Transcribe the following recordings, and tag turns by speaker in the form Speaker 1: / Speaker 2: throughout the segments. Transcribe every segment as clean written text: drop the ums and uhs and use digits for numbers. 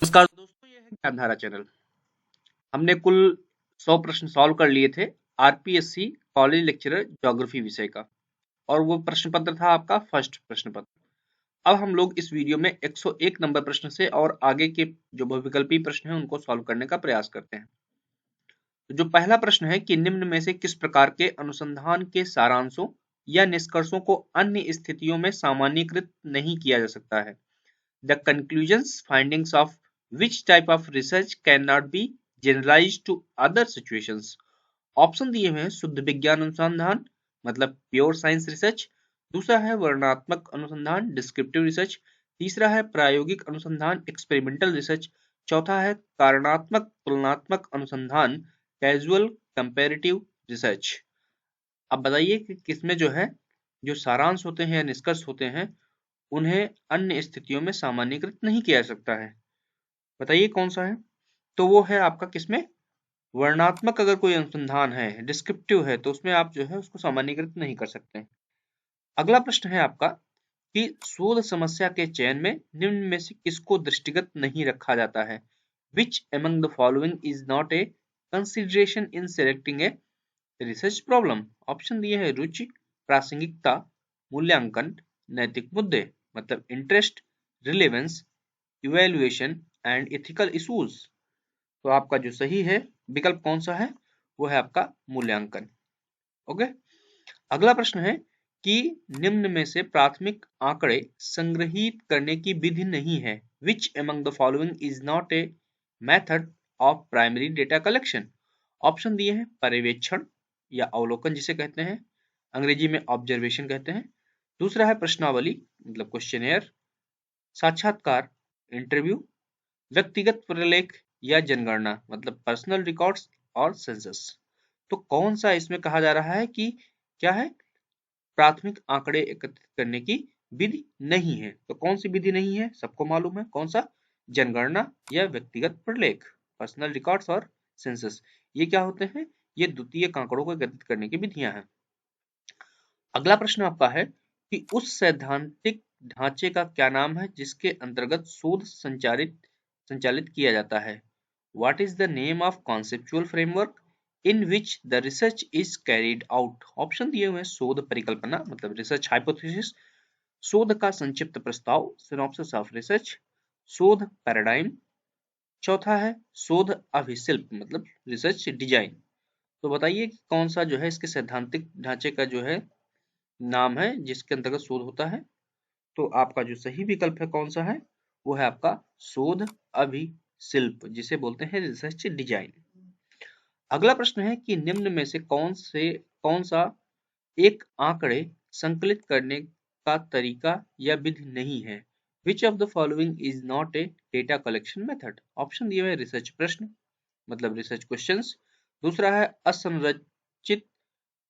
Speaker 1: नमस्कार दोस्तों, ये है ज्ञानधारा चैनल। हमने कुल 100 प्रश्न सॉल्व कर लिए थे आरपीएससी कॉलेज लेक्चरर ज्योग्राफी विषय का, और वो प्रश्न पत्र था आपका फर्स्ट प्रश्न पत्र। अब हम लोग इस वीडियो में 101 नंबर प्रश्न से और आगे के जो बहुविकल्पी प्रश्न हैं उनको सॉल्व करने का प्रयास करते हैं। तो जो पहला प्रश्न है कि निम्न में से किस प्रकार के अनुसंधान के सारांशों या निष्कर्षों को अन्य स्थितियों में सामान्यीकृत नहीं किया जा सकता है? The conclusions findings of which type of research cannot be generalized to other situations? Option दिए हुए हैं शुद्ध विज्ञान अनुसंधान मतलब प्योर साइंस रिसर्च, दूसरा है वर्णनात्मक अनुसंधान डिस्क्रिप्टिव रिसर्च, तीसरा है प्रायोगिक अनुसंधान एक्सपेरिमेंटल रिसर्च, चौथा है कारणात्मक तुलनात्मक अनुसंधान कैजुअल कंपैरेटिव रिसर्च। अब बताइए कि किसमें जो है जो सारांश होते हैं या निष्कर्ष होते हैं उन्हें अन्य स्थितियों में सामान्यीकृत नहीं किया जा सकता है। बताइए कौन सा है? तो वो है आपका किसमें, वर्णनात्मक अगर कोई अनुसंधान है, डिस्क्रिप्टिव है, तो उसमें आप जो है उसको सामान्यीकृत नहीं कर सकते। अगला प्रश्न है आपका कि शोध समस्या के चयन में निम्न में से किसको दृष्टिगत नहीं रखा जाता है? Which among the following is not a consideration in selecting a research problem? Option दिए है रुचि, प्रासंगिकता, मूल्यांकन, नैतिक मुद्दे मतलब interest, relevance, evaluation and ethical issues. तो आपका जो सही है विकल्प कौन सा है? वो है आपका मूल्यांकन। ओके। अगला प्रश्न है कि निम्न में से प्राथमिक आंकड़े संग्रहित करने की विधि नहीं है। Which among the following is not a method of primary data collection? Option दिए हैं पर्यवेक्षण या अवलोकन जिसे कहते हैं, अंग्रेजी में ऑब्जर्वेशन कहते हैं, दूसरा है प्रश्नावली मतलब क्वेश्चनेयर, साक्षात्कार इंटरव्यू, व्यक्तिगत प्रलेख या जनगणना मतलब पर्सनल रिकॉर्ड्स और सेंसस। तो कौन सा इसमें कहा जा रहा है कि क्या है, प्राथमिक आंकड़े एकत्रित करने की विधि नहीं है। तो कौन सी विधि नहीं है? सबको मालूम है कौन सा, जनगणना या व्यक्तिगत प्रलेख, पर्सनल रिकॉर्ड्स और सेंसस। ये क्या होते हैं? ये द्वितीयक आंकड़ों को एकत्रित करने की विधियां हैं। अगला प्रश्न आपका है कि उस सैद्धांतिक ढांचे का क्या नाम है जिसके अंतर्गत शोध संचालित किया जाता है? What is the name of conceptual framework in which the research is carried out? Option दिए हुए हैं शोध परिकल्पना मतलब रिसर्च हाइपोथेसिस, शोध का संक्षिप्त प्रस्ताव सिनॉप्सिस ऑफ रिसर्च, शोध पैराडाइम, चौथा है शोध अभिशिल्प मतलब रिसर्च डिजाइन। तो बताइए कि कौन सा जो है इसके सैद्धांतिक ढांचे का जो है नाम है जिसके अंतर्गत शोध होता है। तो आपका जो सही विकल्प है कौन सा है? वो है आपका शोध अभिशिल्प जिसे बोलते हैं रिसर्च डिजाइन। अगला प्रश्न है कि निम्न में से कौन सा एक आंकड़े संकलित करने का तरीका या विधि नहीं है? Which of the following is not a data collection method? Option दिए हुए रिसर्च प्रश्न मतलब रिसर्च क्वेश्चंस, दूसरा है असंरचित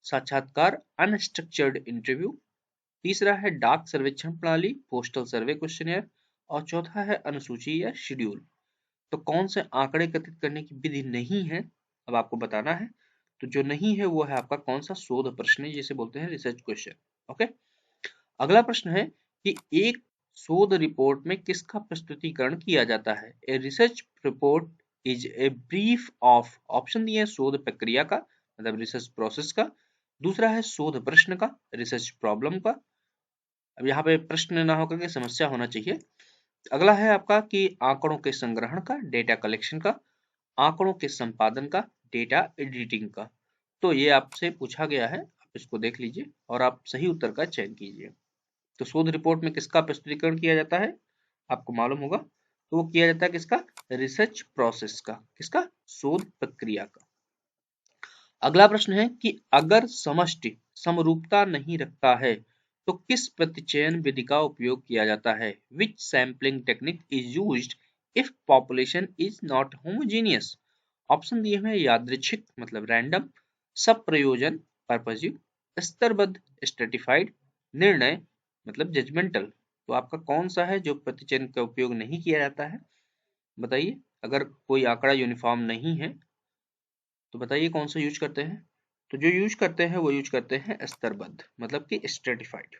Speaker 1: साक्षात्कार अनस्ट्रक्चर्ड इंटरव्यू, तीसरा है डाक सर्वेक्षण प्रणाली पोस्टल सर्वे क्वेश्चनियर, और चौथा है अनुसूची या शेड्यूल। तो कौन से आंकड़े एकत्रित करने की विधि नहीं है अब आपको बताना है। तो जो नहीं है वो है आपका कौन सा, शोध प्रश्न जिसे बोलते हैं रिसर्च क्वेश्चन। ओके। अगला प्रश्न है कि एक शोध रिपोर्ट में किसका प्रस्तुतिकरण किया जाता है? A research report is a brief of, option दिए शोध प्रक्रिया का मतलब रिसर्च प्रोसेस का, दूसरा है शोध प्रश्न का रिसर्च प्रॉब्लम का, अब यहाँ पे प्रश्न ना होकर के समस्या होना चाहिए। अगला है आपका कि आंकड़ों के संग्रहण का डेटा कलेक्शन का, आंकड़ों के संपादन का डेटा एडिटिंग का। तो ये आपसे पूछा गया है, आप इसको देख लीजिए और आप सही उत्तर का चयन कीजिए। तो शोध रिपोर्ट में किसका प्रस्तुतिकरण किया जाता है? आपको मालूम होगा, तो वो किया जाता है किसका, रिसर्च प्रोसेस का, किसका, शोध प्रक्रिया का। अगला प्रश्न है कि अगर समष्टि समरूपता नहीं रखता है तो किस प्रतिचयन विधि का उपयोग किया जाता है? Which sampling technique is used if population is not homogeneous? Option दिए हुए यादृच्छिक मतलब रैंडम, सब प्रयोजन पर्पजिव, स्तरबद्ध स्ट्रेटिफाइड, निर्णय मतलब जजमेंटल। तो आपका कौन सा है जो प्रतिचयन का उपयोग नहीं किया जाता है? बताइए, अगर कोई आंकड़ा यूनिफॉर्म नहीं है तो बताइए कौन सा यूज करते हैं? तो जो यूज करते हैं वो यूज करते हैं स्तरबद्ध मतलब कि स्ट्रेटिफाइड।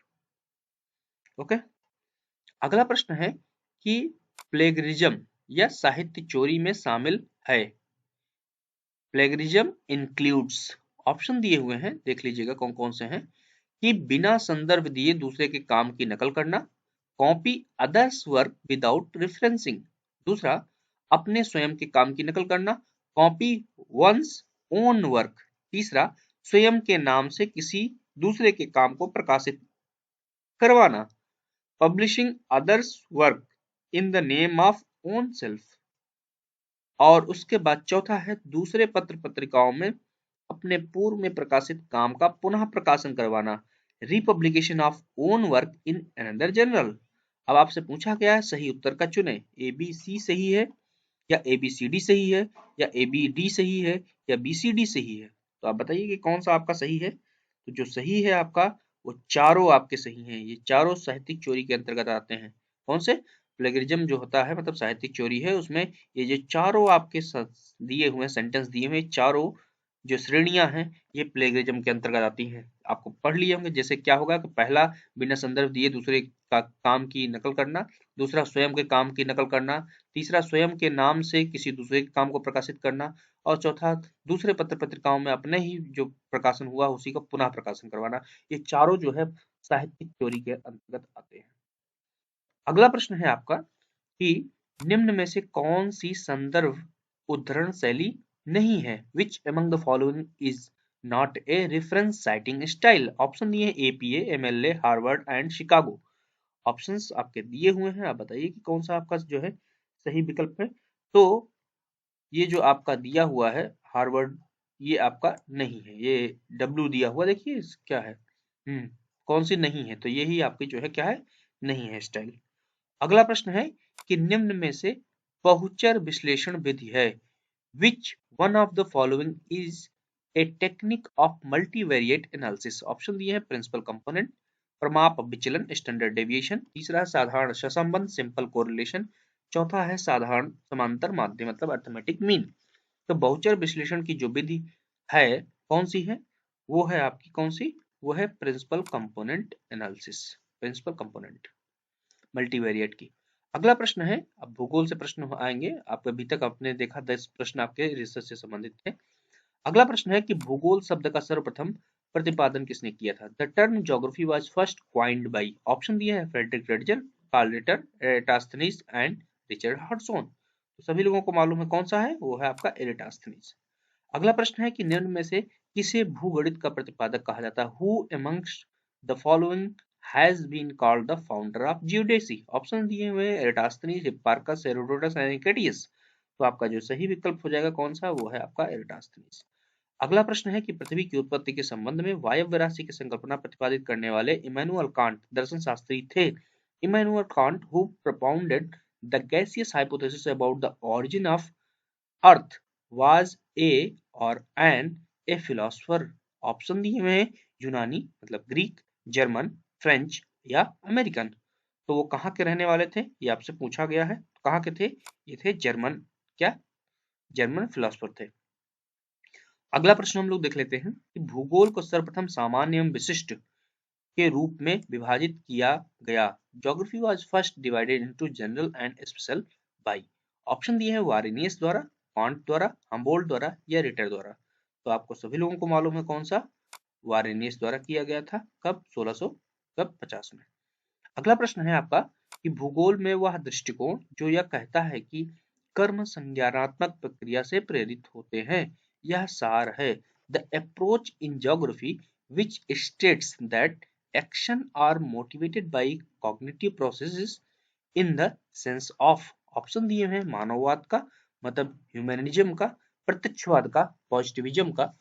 Speaker 1: ओके। अगला प्रश्न है कि प्लेगरिज्म या साहित्य चोरी में शामिल है? प्लेगरिज्म इंक्लूड्स, ऑप्शन दिए हुए हैं, देख लीजिएगा कौन कौन से हैं, कि बिना संदर्भ दिए दूसरे के काम की नकल करना, copy others work without referencing, दूसरा अपने स्वयं के काम की नकल करना, कॉपी वंस ओन वर्क, तीसरा स्वयं के नाम से किसी दूसरे के काम को प्रकाशित करवाना, publishing others work in the name of own self, और उसके बाद चौथा है दूसरे पत्र पत्रिकाओं में अपने पूर्व में प्रकाशित काम का पुनः प्रकाशन करवाना, republication of own work in another journal. अब आपसे पूछा गया है सही उत्तर का चुने, ए बी सी सही है या ए बी सी डी सही है या ए बी डी सही है या बी सी डी सही है, तो आप बताइए कि कौन सा आपका सही है। तो जो सही है आपका वो चारों आपके सही हैं, ये चारों साहित्यिक चोरी के अंतर्गत आते हैं। कौन से? प्लेगरिज्म जो होता है मतलब साहित्यिक चोरी है, उसमें ये जो चारों आपके दिए हुए सेंटेंस दिए हुए चारों जो श्रेणियां हैं ये प्लेगरिज्म के अंतर्गत आती हैं। आपको पढ़ लिए होंगे, जैसे क्या होगा कि पहला बिना संदर्भ दिए दूसरे का काम की नकल करना, दूसरा स्वयं के काम की नकल करना, तीसरा स्वयं के नाम से किसी दूसरे के काम को प्रकाशित करना, और चौथा दूसरे पत्र पत्रिकाओं में अपने ही जो प्रकाशन हुआ उसी का पुनः प्रकाशन करवाना। ये चारों जो है साहित्यिक चोरी के अंतर्गत आते हैं। अगला प्रश्न है आपका कि निम्न में से कौन सी संदर्भ उद्धरण शैली नहीं है? Which among the following is not a reference citing style? Option दिए APA, MLA, Harvard and Chicago. Options आपके दिए हुए हैं, आप बताइए कि कौन सा आपका जो है सही विकल्प है। तो ये जो आपका दिया हुआ है हार्वर्ड, ये आपका नहीं है, ये W दिया हुआ देखिए क्या है, कौन सी नहीं है, तो यही आपकी जो है क्या है, नहीं है स्टाइल। अगला प्रश्न है कि निम्न में से बहुचर विश्लेषण विधि है, which one of the following is a technique of multivariate analysis? Option दिए हैं प्रिंसिपल कंपोनेंट, प्रमाप विचलन स्टैंडर्ड डेविएशन, तीसरा है साधारण सहसंबंध सिंपल कोरिलेशन, चौथा है साधारण समांतर माध्य मतलब अर्थमेटिक मीन। तो बहुचर विश्लेषण की जो विधि है कौन सी है, वो है आपकी कौन सी, वो है principal component analysis, principal component multivariate की। अगला प्रश्न है, अब भूगोल से प्रश्न आएंगे, आप अभी तक आपने देखा 10 प्रश्न आपके रिसर्च से संबंधित थे। अगला प्रश्न है कि भूगोल शब्द का सर्वप्रथम प्रतिपादन किसने किया था? The term geography was first coined by, option दिए हैं Friedrich Ratzel, Carl Ritter, Eratosthenes and Richard Hudson. तो सभी लोगों को मालूम है कौन सा है, वो है आपका एराटोस्थेनीज। अगला प्रश्न है कि निम्न में से किसे भूगणित का प्रतिपादक कहा जाता है? Who amongst the following has been called the founder of geodesy? Option दिए हुए एराटोस्थेनीज, हिप्पारकस, हेरोडोटस एंड हिकैटियस। तो आपका जो सही विकल्प हो जाएगा कौन सा, वो है आपका एराटोस्थेनीज। अगला प्रश्न है कि पृथ्वी की उत्पत्ति के संबंध में वायव्य राशि की संकल्पना प्रतिपादित करने वाले इमैनुअल कांट दर्शन शास्त्री थे। Immanuel Kant who propounded the gaseous hypothesis about the origin of earth was a और एन ए फिलोसफर। ऑप्शन दिए हुए हैं यूनानी मतलब ग्रीक, जर्मन, फ्रेंच या अमेरिकन। तो वो कहाँ के रहने वाले थे, ये आपसे पूछा गया है, कहाँ के थे, ये थे जर्मन, क्या जर्मन फिलोसफर थे। अगला प्रश्न हम लोग देख लेते हैं कि भूगोल को सर्वप्रथम सामान्य एवं विशिष्ट के रूप में विभाजित किया गया। Geography was first divided into general and special bye. Option दिए हैं वारेनियस द्वारा, कांट द्वारा, हम्बोल्ट द्वारा या रिटर द्वारा। तो आपको सभी लोगों को मालूम है कौन सा, वारेनियस द्वारा किया गया था, कब 1650 में। अगला प्रश्न है आपका कि भूगोल में वह दृष्टिकोण जो यह कहता है कि कर्म संज्ञानात्मक प्रक्रिया से प्रेरित होते हैं, यह सार है। The approach in geography which states that action are motivated by cognitive processes in the sense of, option दिए हैं मानववाद का मतलब ह्यूमैनिज्म का, प्रत्यक्षवाद का पॉजिटिविज्म का,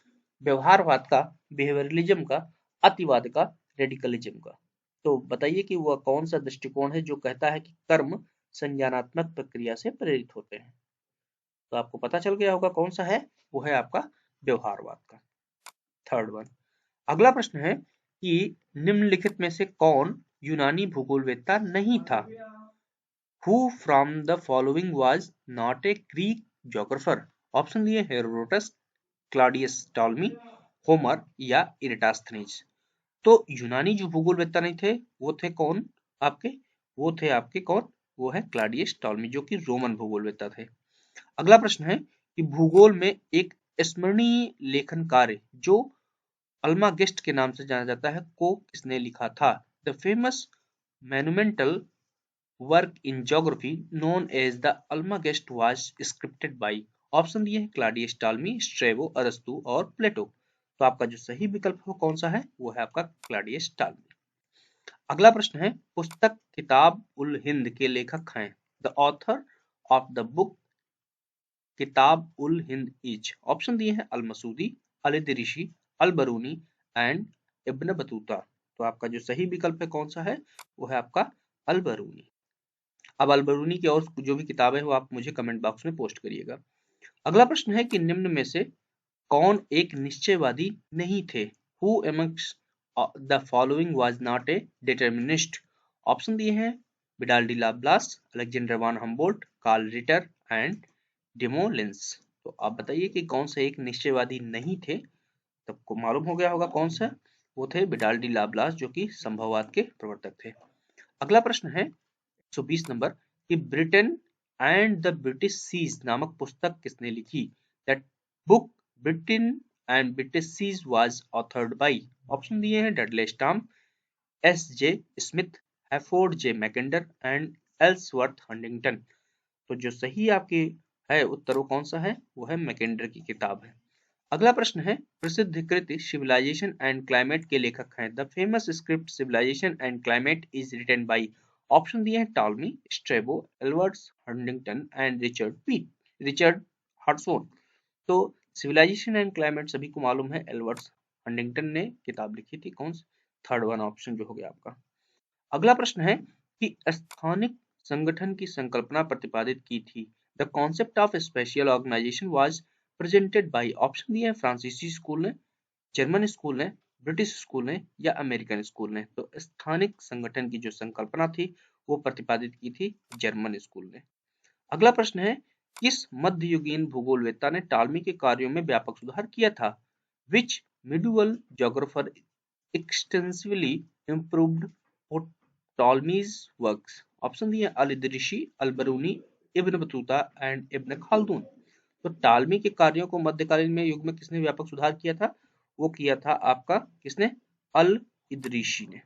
Speaker 1: व्यवहारवाद का बिहेवियरलिज्म का, अतिवाद का रेडिकलिज्म का। तो बताइए कि वह कौन सा दृष्टिकोण है जो कहता है कि कर्म संज्ञानात्मक प्रक्रिया से प्रेरित होते हैं। तो आपको पता चल गया होगा कौन सा है, वो है आपका व्यवहारवाद का, थर्ड वन। अगला प्रश्न है कि निम्नलिखित में से कौन यूनानी भूगोलवेत्ता नहीं था? Who from the following was not a Greek geographer? Option दिए हेरोडोटस, क्लॉडियस टॉलमी, होमर या इराटोस्थेनीज। तो यूनानी जो भूगोलवेत्ता नहीं थे वो थे कौन आपके, वो थे आपके कौन, वो है क्लॉडियस टॉलमी, जो कि रोमन भूगोलवेत्ता थे। अगला प्रश्न है कि भूगोल में एक स्मरणीय लेखन कार्य जो अल्मागेस्ट के नाम से जाना जाता है को किसने लिखा था? The famous monumental work in geography known as the Almagest was scripted by। Option दिए हैं क्लाडियस टालमी, स्ट्रेबो, अरस्तु और प्लेटो। तो आपका जो सही विकल्प है कौन सा है? वो है आपका क्लाडियस टालमी। अगला प्रश्न है पुस्तक किताब उल हिंद के लेखक हैं। The author of the book किताब उल हिंद इज। ऑप्शन दिए हैं अल मसूदी, अल इदरिसी, अल बरूनी एंड इब्न बतूता। तो आपका जो सही विकल्प है कौन सा है? वो है आपका अल बरूनी। अब अल बरूनी की और जो भी किताब है वो आप मुझे कमेंट बॉक्स में पोस्ट करिएगा। अगला प्रश्न है कि निम्न में से कौन एक निश्चयवादी नहीं थे? Who amongst the following was not a determinist. Option दिए हैं Vidal de Laplace, Alexander von Humboldt, Carl Ritter and Demolins. तो आप बताइए कि कौन से एक निश्चयवादी नहीं थे? सबको मालूम हो गया होगा कौन सा? वो थे विडाल डी लाप्लास, जो कि संभववाद के प्रवर्तक थे। अगला प्रश्न है 120 नंबर कि Britain and the British seas नामक पुस्तक किसने लिखी? That book Britain and British seas was authored by. Option दिए हैं Dudley Stamp, S J Smith, Halford J Mackinder and Ellsworth Huntington. तो जो सही आपकी है उत्तर वो कौन सा है? वो है मैकेंडर की किताब है। अगला प्रश्न है प्रसिद्ध कृति सिविलाइजेशन एंड क्लाइमेट के लेखक हैं। The famous script civilization and climate is written by. Option दिए हैं Ptolemy, Strabo, Ellsworth Huntington and Richard Hartshorne. तो सिविलाइजेशन एंड क्लाइमेट सभी को मालूम है एल्बर्ट्स हंटिंगटन ने किताब लिखी थी। कौन सी? थर्ड वन ऑप्शन जो हो गया आपका। अगला प्रश्न है कि स्थानिक संगठन की संकल्पना प्रतिपादित की थी। The concept of special organisation was presented by. Option दिए हैं फ्रांसीसी स्कूल ने, जर्मन स्कूल ने, ब्रिटिश स्कूल ने या अमेरिकन स्कूल ने। तो स्थानिक संगठन की जो संकल्पना थी वो प्रतिपादित की थी जर्मन स्कूल ने। अगला प्रश्न है किस मध्ययुगीन भूगोलवेत्ता ने टालमी के कार्यों में व्यापक सुधार किया था? Which medieval geographer extensively improved Ptolemy's works. Option दिए al इदरिसी, Al बरूनी, Ibn Battuta and इब्न खालदून। तो टालमी के कार्यों को मध्यकालीन में युग में किसने व्यापक सुधार किया था? वो किया था आपका किसने? अल इदरिसी ने।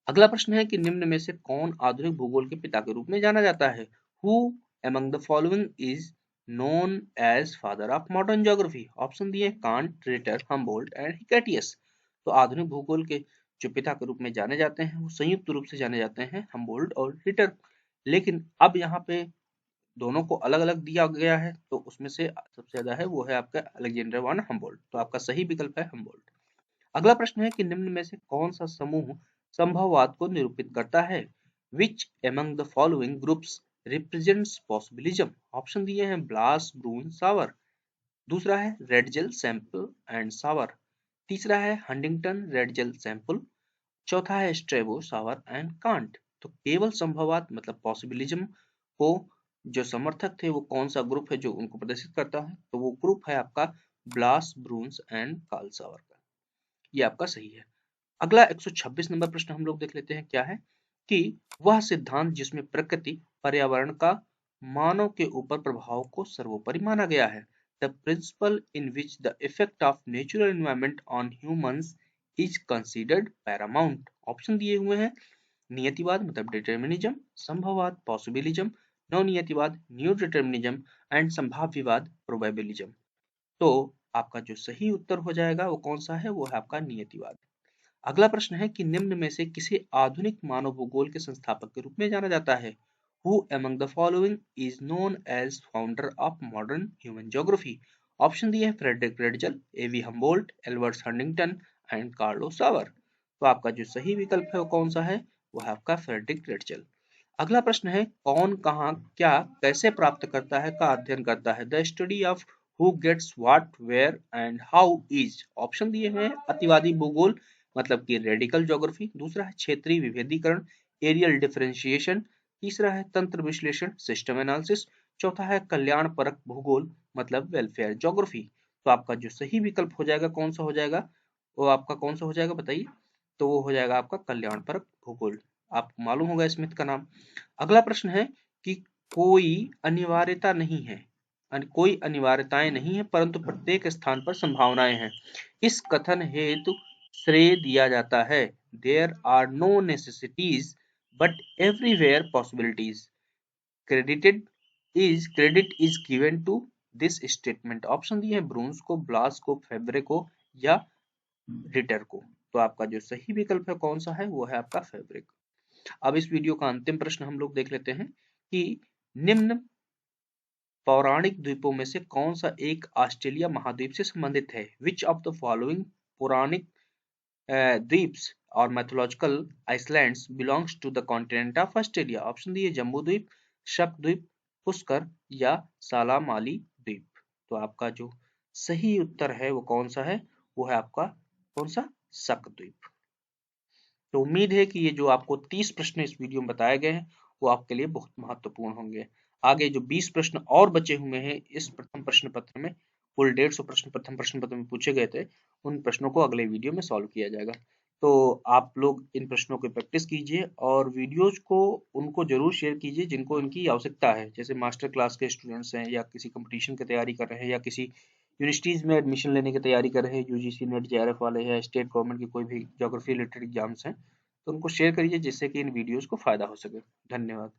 Speaker 1: अगला प्रश्न है कि निम्न में से कौन आधुनिक भूगोल के पिता के रूप में जाना जाता है? Who among the following is known as father of modern geography? Option दिए Kant, Ritter, Humboldt and Hecataeus. तो आधुनिक भूगोल के जो पिता के रूप में जाने जाते हैं वो संयुक्त रूप से जाने जाते हैं हम्बोल्ट और रिटर। लेकिन अब यहाँ पे दोनों को अलग अलग दिया गया है तो उसमें से सबसे ज्यादा है वो है आपका अलेक्जेंडर वॉन हम्बोल्ट। तो आपका सही विकल्प है हम्बोल्ट। अगला प्रश्न है कि निम्न में से कौन सा समूह संभववाद को निरूपित करता है? Which among the following groups represents possibilism. Option दिए हैं ब्लास, ब्रून, सावर। दूसरा है Ratzel Semple and Sauer. तीसरा है हंटिंगटन रेड जेल सैंपल। चौथा है स्ट्रेबो, सावर एंड कांट। तो केवल संभववाद मतलब पॉसिबिलिज्म को जो समर्थक थे वो कौन सा ग्रुप है जो उनको प्रदर्शित करता है? तो वो ग्रुप है आपका ब्लास, ब्रून्स एंड कार्ल सावर का। ये आपका सही है। अगला 126 नंबर प्रश्न हम लोग देख लेते हैं क्या है कि वह सिद्धांत जिसमें प्रकृति पर्यावरण का मानव के ऊपर प्रभाव को सर्वोपरि माना गया है। The principle in which the effect of natural environment on humans is considered paramount. Option दिए हुए हैं नियतिवाद मतलब डिटर्मिनिज्म, संभववाद पॉसिबिलिज्म, नौ नियतिवाद न्यू डिटर्मिनिज्म एंड संभाव्यवाद प्रोबेबिलिज्म। तो आपका जो सही उत्तर हो जाएगा वो कौन सा है? वो है आपका नियतिवाद। अगला प्रश्न है कि निम्न में से किसे आधुनिक मानव भूगोल के संस्थापक के रूप में जाना जाता है? Who among the following is known as founder of modern human geography? Option दिए हैं Frederick Ratzel, A V Humboldt, Albert Huntington and Carlo Sauer. तो आपका जो सही विकल्प है वो कौन सा है? वो है आपका फ्रेडरिक रेडजल। अगला प्रश्न है कौन, कहां, क्या, कैसे प्राप्त करता है का अध्ययन करता है? The study of who gets what, where and how is. Option दिए हैं अतिवादी भूगोल मतलब कि रेडिकल ज्योग्राफी। दूसरा है क्षेत्रीय विभेदीकरण, एरियल डिफरेंशिएशन। तीसरा है तंत्र विश्लेषण, सिस्टम एनालिसिस। चौथा है कल्याण परक भूगोल मतलब वेलफेयर ज्योग्राफी। तो आपका जो सही विकल्प हो जाएगा कौन सा हो जाएगा? वो आपका कौन सा हो जाएगा बताइए? तो वो हो जाएगा आपका कल्याण परक भूगोल। आपको मालूम होगा स्मिथ का नाम। अगला प्रश्न है कि कोई अनिवार्यता नहीं है, कोई अनिवार्यताएं नहीं है परंतु प्रत्येक स्थान पर संभावनाएं हैं। इस कथन हेतु श्रेय दिया जाता है। There are no necessities but everywhere possibilities. Credit is given to this statement. Option दिए हैं ब्रून्स को, ब्लास को, फेब्रे को या रिटर को। तो आपका जो सही विकल्प है कौन सा है, वो है आपका फेब्रिक। अब इस वीडियो का अंतिम प्रश्न हम लोग देख लेते हैं कि निम्न पौराणिक द्वीपों में से कौन सा एक ऑस्ट्रेलिया महाद्वीप से संबंधित है। विच ऑफ द फॉलोइंग पौराणिक द्वीप्स और mythological islands belongs to the continent of Australia. Option दिए जम्बू द्वीप, शक द्वीप, पुष्कर या सालामाली द्वीप। तो आपका जो सही उत्तर है वो कौन सा है, वो है आपका कौन सा, शक द्वीप। तो उम्मीद है कि ये जो आपको 30 प्रश्न इस वीडियो में बताए गए हैं वो आपके लिए बहुत महत्वपूर्ण होंगे। आगे जो 20 प्रश्न और बचे हुए हैं इस प्रथम प्रश्न पत्र में, कुल 150 प्रश्न प्रथम प्रश्न पत्र में पूछे गए थे, उन प्रश्नों को अगले वीडियो में सॉल्व किया जाएगा। तो आप लोग इन प्रश्नों की प्रैक्टिस कीजिए और वीडियोज को उनको जरूर शेयर कीजिए जिनको इनकी आवश्यकता है, जैसे मास्टर क्लास के स्टूडेंट्स हैं या किसी कंपटीशन की तैयारी कर रहे हैं या किसी यूनिवर्सिटीज में एडमिशन लेने की तैयारी कर रहे हैं, यूजीसी नेट जेआरएफ वाले या स्टेट गवर्नमेंट की कोई भी ज्योग्राफी रिलेटेड एग्जाम्स हैं, तो उनको शेयर करिए जिससे कि इन वीडियोस को फायदा हो सके। धन्यवाद।